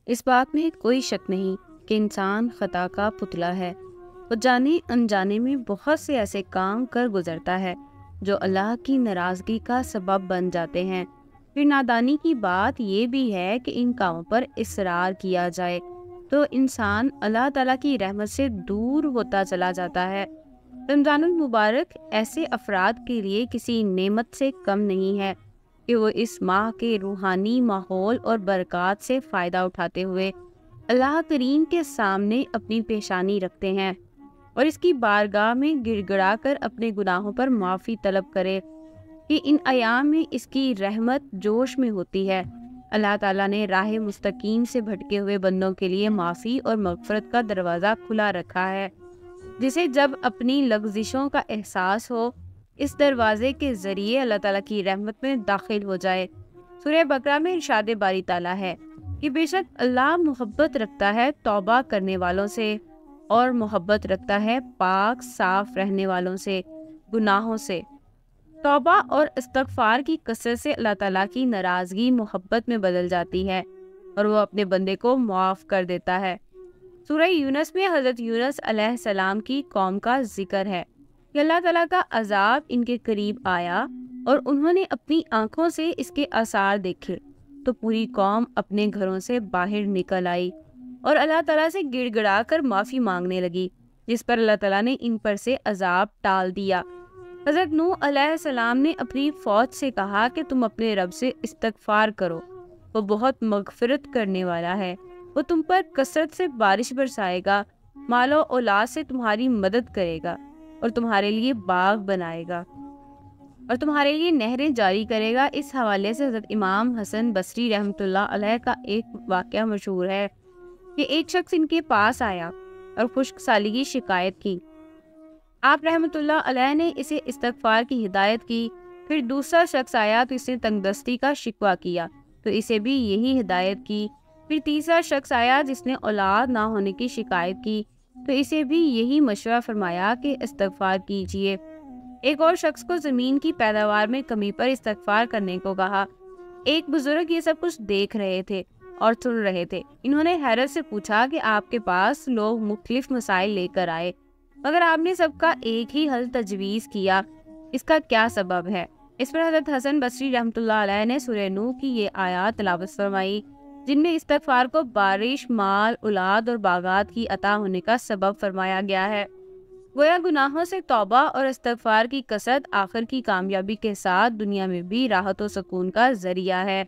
اس بات میں کوئی شک نہیں کہ انسان خطا کا پتلا ہے۔ وہ جانے انجانے میں بہت سے ایسے کام کر گزرتا ہے جو اللہ کی ناراضگی کا سبب بن جاتے ہیں۔ پھر نادانی کی بات یہ بھی ہے کہ ان کاموں پر اصرار کیا جائے تو انسان اللہ تعالیٰ کی رحمت سے دور ہوتا چلا جاتا ہے۔ رمضان المبارک ایسے افراد کے لیے کسی نعمت سے کم نہیں ہے کہ وہ اس ماہ کے روحانی ماحول اور برکات سے فائدہ اٹھاتے ہوئے اللہ کریم کے سامنے اپنی پیشانی رکھتے ہیں اور اس کی بارگاہ میں گڑ گڑا کر اپنے گناہوں پر معافی طلب کرے کہ ان ایام میں اس کی رحمت جوش میں ہوتی ہے۔ اللہ تعالیٰ نے راہ مستقیم سے بھٹکے ہوئے بندوں کے لیے معافی اور مغفرت کا دروازہ کھلا رکھا ہے، جسے جب اپنی لغزشوں کا احساس ہو اس دروازے کے ذریعے اللہ تعالیٰ کی رحمت میں داخل ہو جائے۔ سورہ بقرہ میں ارشاد باری تعالیٰ ہے کہ بے شک اللہ محبت رکھتا ہے توبہ کرنے والوں سے اور محبت رکھتا ہے پاک صاف رہنے والوں سے گناہوں سے۔ توبہ اور استغفار کی کثرت سے اللہ تعالیٰ کی ناراضگی محبت میں بدل جاتی ہے اور وہ اپنے بندے کو معاف کر دیتا ہے۔ سورہ یونس میں حضرت یونس علیہ السلام کی قوم کا ذکر ہے کہ اللہ تعالیٰ کا عذاب ان کے قریب آیا اور انہوں نے اپنی آنکھوں سے اس کے آثار دیکھے تو پوری قوم اپنے گھروں سے باہر نکل آئی اور اللہ تعالیٰ سے گڑ گڑا کر معافی مانگنے لگی، جس پر اللہ تعالیٰ نے ان پر سے عذاب ٹال دیا۔ حضرت نوح علیہ السلام نے اپنی فوج سے کہا کہ تم اپنے رب سے استغفار کرو، وہ بہت مغفرت کرنے والا ہے، وہ تم پر کثرت سے بارش برسائے گا، مال و اولاد سے تمہاری مدد کرے گا اور تمہارے لیے باغ بنائے گا اور تمہارے لیے نہریں جاری کرے گا۔ اس حوالے سے حضرت امام حسن بصری رحمۃ اللہ علیہ کا ایک واقعہ مشہور ہے کہ ایک شخص ان کے پاس آیا اور خشک سالی کی شکایت کی۔ آپ رحمۃ اللہ علیہ نے اسے استغفار کی ہدایت کی۔ پھر دوسرا شخص آیا تو اس نے تنگ دستی کا شکوہ کیا تو اسے بھی یہی ہدایت کی۔ پھر تیسرا شخص آیا جس نے اولاد نہ ہونے کی شکایت کی تو اسے بھی یہی مشورہ فرمایا کہ استغفار کیجیے۔ ایک اور شخص کو زمین کی پیداوار میں کمی پر استغفار کرنے کو کہا۔ ایک بزرگ یہ سب کچھ دیکھ رہے تھے اور سن رہے تھے۔ انہوں نے حیرت سے پوچھا کہ آپ کے پاس لوگ مختلف مسائل لے کر آئے مگر آپ نے سب کا ایک ہی حل تجویز کیا، اس کا کیا سبب ہے؟ اس پر حضرت حسن بصری رحمۃ اللہ علیہ نے سورہ نوح کی یہ آیات تلاوت فرمائی جن میں استغفار کو بارش، مال، اولاد اور باغات کی عطا ہونے کا سبب فرمایا گیا ہے۔ گویا گناہوں سے توبہ اور استغفار کی کثرت آخر کی کامیابی کے ساتھ دنیا میں بھی راحت و سکون کا ذریعہ ہے۔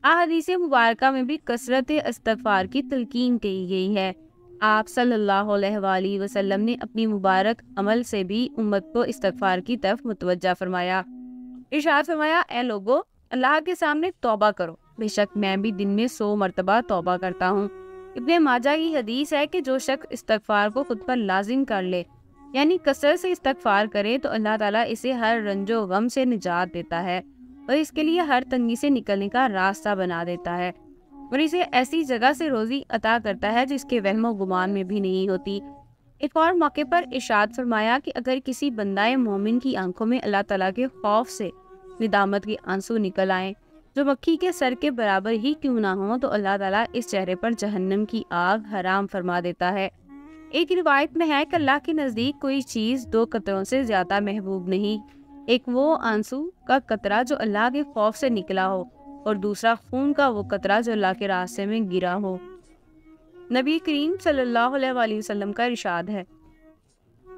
احادیث مبارکہ میں بھی کثرت استغفار کی تلقین کی گئی ہے۔ آپ صلی اللہ علیہ وآلہ وسلم نے اپنی مبارک عمل سے بھی امت کو استغفار کی طرف متوجہ فرمایا۔ ارشاد فرمایا، اے لوگو، اللہ کے سامنے توبہ کرو، بے شک میں بھی دن میں 100 مرتبہ توبہ کرتا ہوں۔ ابن ماجہ کی حدیث ہے کہ جو شخص استغفار کو خود پر لازم کر لے، یعنی کثرت سے استغفار کرے، تو اللہ تعالیٰ اسے ہر رنج و غم سے نجات دیتا ہے اور اس کے لیے ہر تنگی سے نکلنے کا راستہ بنا دیتا ہے اور اسے ایسی جگہ سے روزی عطا کرتا ہے جس کے وہم و گمان میں بھی نہیں ہوتی۔ ایک اور موقع پر ارشاد فرمایا کہ اگر کسی بندہ مومن کی آنکھوں میں اللہ تعالیٰ کے خوف سے ندامت کے آنسو نکل آئیں جو مکھی کے سر کے برابر ہی کیوں نہ ہوں، تو اللہ تعالیٰ اس چہرے پر جہنم کی آگ حرام فرما دیتا ہے۔ ایک روایت میں ہے کہ اللہ کے نزدیک کوئی چیز 2 قطروں سے زیادہ محبوب نہیں، ایک وہ آنسو کا قطرہ جو اللہ کے خوف سے نکلا ہو اور دوسرا خون کا وہ قطرہ جو اللہ کے راستے میں گرا ہو۔ نبی کریم صلی اللہ علیہ وآلہ وسلم کا ارشاد ہے،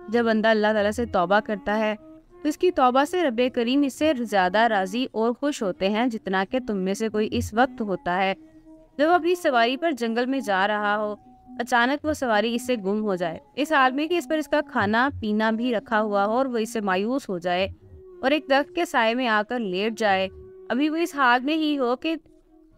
جب بندہ اللہ تعالیٰ سے توبہ کرتا ہے تو اس کی توبہ سے رب کریم اس سے زیادہ راضی اور خوش ہوتے ہیں جتنا کہ تم میں سے کوئی اس وقت ہوتا ہے جب وہ اپنی سواری پر جنگل میں جا رہا ہو، اچانک وہ سواری اس سے گم ہو جائے، اس حال میں کہ اس پر اس کا کھانا پینا بھی رکھا ہوا ہو، اور وہ اس سے مایوس ہو جائے اور ایک درخت کے سائے میں آ کر لیٹ جائے۔ ابھی وہ اس حال میں ہی ہو کہ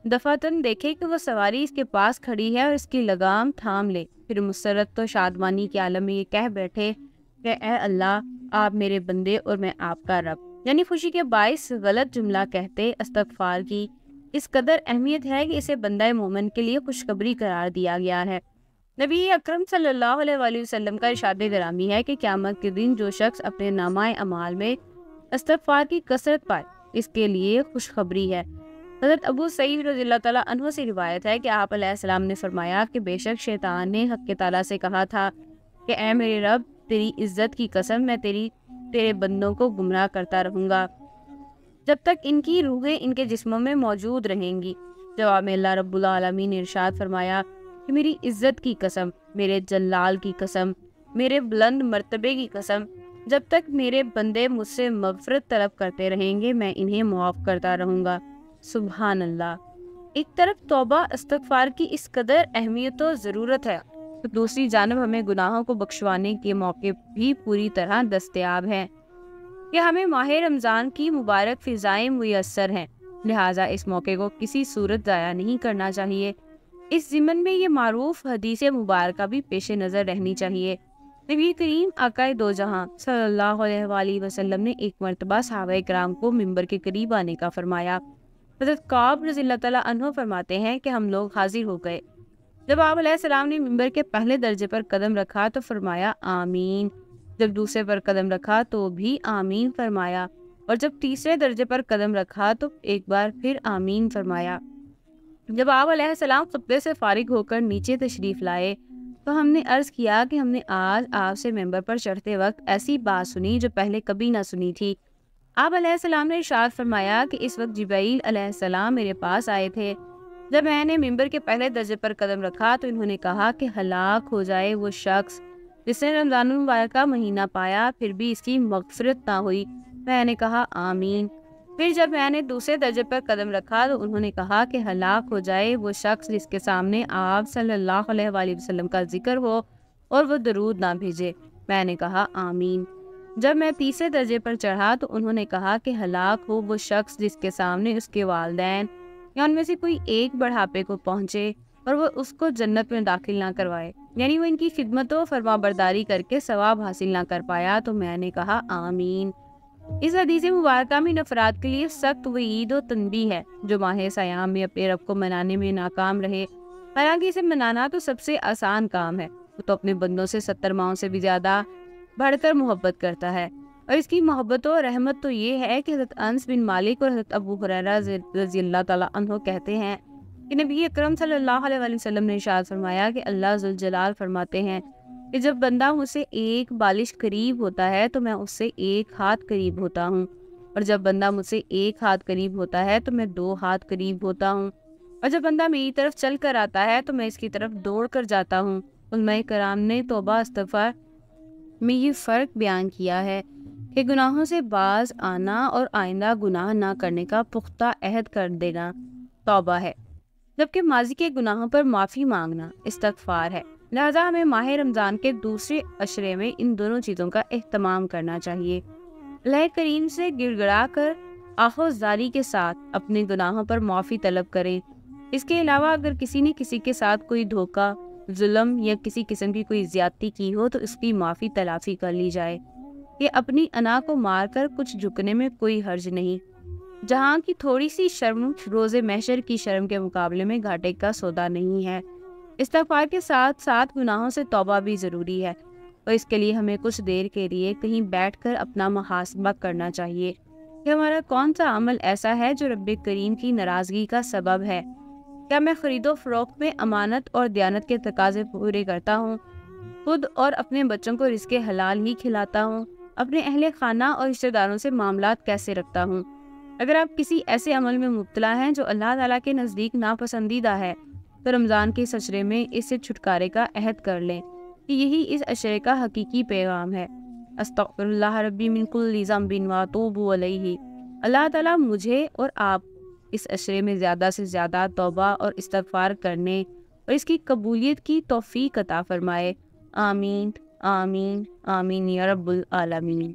دفعتاً دیکھے کہ وہ سواری اس کے پاس کھڑی ہے اور اس کی لگام تھام لے، پھر مسرت و شادمانی کے عالم میں یہ کہہ بیٹھے کہ اے اللہ، آپ میرے بندے اور میں آپ کا رب، یعنی خوشی کے باعث غلط جملہ کہتے استغفار کی اس قدر اہمیت ہے کہ اسے بندہ مومن کے لیے خوشخبری قرار دیا گیا ہے۔ نبی اکرم صلی اللہ علیہ وآلہ وسلم کا ارشاد گرامی ہے کہ قیامت کے دن جو شخص اپنے نامہ اعمال میں استغفار کی کثرت پائے، اس کے لیے خوشخبری ہے، حضرت ابو سعید رضی اللہ تعالیٰ عنہ سے روایت ہے کہ آپ علیہ السلام نے فرمایا کہ بے شک شیطان نے حق تعالیٰ سے کہا تھا کہ اے میرے رب، تیری عزت کی قسم میں تیرے بندوں کو گمراہ کرتا رہوں گا جب تک ان کی روحیں ان کے جسموں میں موجود رہیں گی۔ جواب میں اللہ رب العالمین نے ارشاد فرمایا کہ میری عزت کی قسم، میرے جلال کی قسم، میرے بلند مرتبے کی قسم، جب تک میرے بندے مجھ سے مغفرت طلب کرتے رہیں گے میں انہیں معاف کرتا رہوں گا۔ سبحان اللہ۔ ایک طرف توبہ استغفار کی اس قدر اہمیت و ضرورت ہے تو دوسری جانب ہمیں گناہوں کو بخشوانے کے موقع بھی پوری طرح دستیاب ہیں کہ ہمیں ماہ رمضان کی مبارک فضائیں میسر ہیں، لہٰذا اس موقع کو کسی صورت ضائع نہیں کرنا چاہیے۔ اس ضمن میں یہ معروف حدیث مبارکہ بھی پیش نظر رہنی چاہیے۔ نبی کریم آقائے دو جہاں صلی اللہ علیہ وآلہ وسلم نے ایک مرتبہ صحابہ کرام کو ممبر کے قریب آنے کا فرمایا۔ حضرت کعب رضی اللہ تعالیٰ عنہ فرماتے ہیں کہ ہم لوگ حاضر ہو گئے۔ جب آپ علیہ السلام نے ممبر کے پہلے درجے پر قدم رکھا تو فرمایا آمین، جب دوسرے پر قدم رکھا تو بھی آمین فرمایا، اور جب تیسرے درجے پر قدم رکھا تو ایک بار پھر آمین فرمایا۔ جب آپ علیہ السلام خطبے سے فارغ ہو کر نیچے تشریف لائے تو ہم نے عرض کیا کہ ہم نے آج آپ سے ممبر پر چڑھتے وقت ایسی بات سنی جو پہلے کبھی نہ سنی تھی۔ آپ علیہ السلام نے ارشاد فرمایا کہ اس وقت جبرائیل علیہ السلام میرے پاس آئے تھے۔ جب میں نے ممبر کے پہلے درجے پر قدم رکھا تو انہوں نے کہا کہ ہلاک ہو جائے وہ شخص جس نے رمضان المبارک کا مہینہ پایا پھر بھی اس کی مغفرت نہ ہوئی۔ میں نے کہا آمین۔ پھر جب میں نے دوسرے درجے پر قدم رکھا تو انہوں نے کہا کہ ہلاک ہو جائے وہ شخص جس کے سامنے آپ صلی اللہ علیہ وآلہ وسلم کا ذکر ہو اور وہ درود نہ بھیجے۔ میں نے کہا آمین۔ جب میں تیسرے درجے پر چڑھا تو انہوں نے کہا کہ ہلاک ہو وہ شخص جس کے سامنے اس کے والدین یا ان میں سے کوئی ایک بڑھاپے کو پہنچے اور وہ اس کو جنت میں داخل نہ کروائے، یعنی وہ ان کی خدمت و فرما برداری کر کے ثواب حاصل نہ کر پایا۔ تو میں نے کہا آمین۔ اس حدیث مبارکہ میں ان افراد کے لیے سخت وعید و تنبیہ ہے جو ماہ سیام میں اپنے رب کو منانے میں ناکام رہے۔ حالانکہ اسے منانا تو سب سے آسان کام ہے، وہ تو اپنے بندوں سے 70 ماہوں سے بھی زیادہ بڑھ کر محبت کرتا ہے، اور اس کی محبت و رحمت تو یہ ہے کہ حضرت انس بن مالک اور حضرت ابو ہریرہ رضی اللہ تعالیٰ عنہ کہتے ہیں کہ نبی اکرم صلی اللہ علیہ وآلہ وسلم نے ارشاد فرمایا کہ اللہ ذوالجلال فرماتے ہیں کہ جب بندہ مجھ سے ایک بالش قریب ہوتا ہے تو میں اس سے ایک ہاتھ قریب ہوتا ہوں، اور جب بندہ مجھ سے ایک ہاتھ قریب ہوتا ہے تو میں 2 ہاتھ قریب ہوتا ہوں، اور جب بندہ میری طرف چل کر آتا ہے تو میں اس کی طرف دوڑ کر جاتا ہوں۔ علماء کرام نے توبہ استغفار میں یہ فرق بیان کیا ہے کہ گناہوں سے باز آنا اور آئندہ گناہ نہ کرنے کا پختہ عہد کر دینا توبہ ہے، جبکہ ماضی کے گناہوں پر معافی مانگنا استغفار ہے۔ لہذا ہمیں ماہ رمضان کے دوسرے عشرے میں ان دونوں چیزوں کا اہتمام کرنا چاہیے۔ اللہ کریم سے گڑ گڑا کر آہوزاری کے ساتھ اپنے گناہوں پر معافی طلب کریں۔ اس کے علاوہ اگر کسی نے کسی کے ساتھ کوئی دھوکہ، ظلم یا کسی قسم کی کوئی زیادتی کی ہو تو اس کی معافی تلافی کر لی جائے۔ یہ اپنی انا کو مار کر کچھ جھکنے میں کوئی حرج نہیں۔ جہاں کی تھوڑی سی شرم روز محشر کی شرم کے مقابلے میں گھاٹے کا سودا نہیں ہے۔ استغفار کے ساتھ ساتھ گناہوں سے توبہ بھی ضروری ہے، اور اس کے لیے ہمیں کچھ دیر کے لیے کہیں بیٹھ کر اپنا محاسبہ کرنا چاہیے کہ ہمارا کون سا عمل ایسا ہے جو رب کریم کی ناراضگی کا سبب ہے۔ کیا میں خرید و فروخت میں امانت اور دیانت کے تقاضے پورے کرتا ہوں؟ خود اور اپنے بچوں کو رزق حلال ہی کھلاتا ہوں؟ اپنے اہل خانہ اور رشتہ داروں سے معاملات کیسے رکھتا ہوں؟ اگر آپ کسی ایسے عمل میں مبتلا ہیں جو اللہ تعالیٰ کے نزدیک ناپسندیدہ ہے تو رمضان کے اس عشرے میں اس سے چھٹکارے کا عہد کر لیں کہ یہی اس عشرے کا حقیقی پیغام ہے۔ استغفر اللہ ربی من کل ذنب واتوب الیہ۔ اللہ تعالیٰ مجھے اور آپ اس عشرے میں زیادہ سے زیادہ توبہ اور استغفار کرنے اور اس کی قبولیت کی توفیق عطا فرمائے۔ آمین آمین آمین یا رب العالمین۔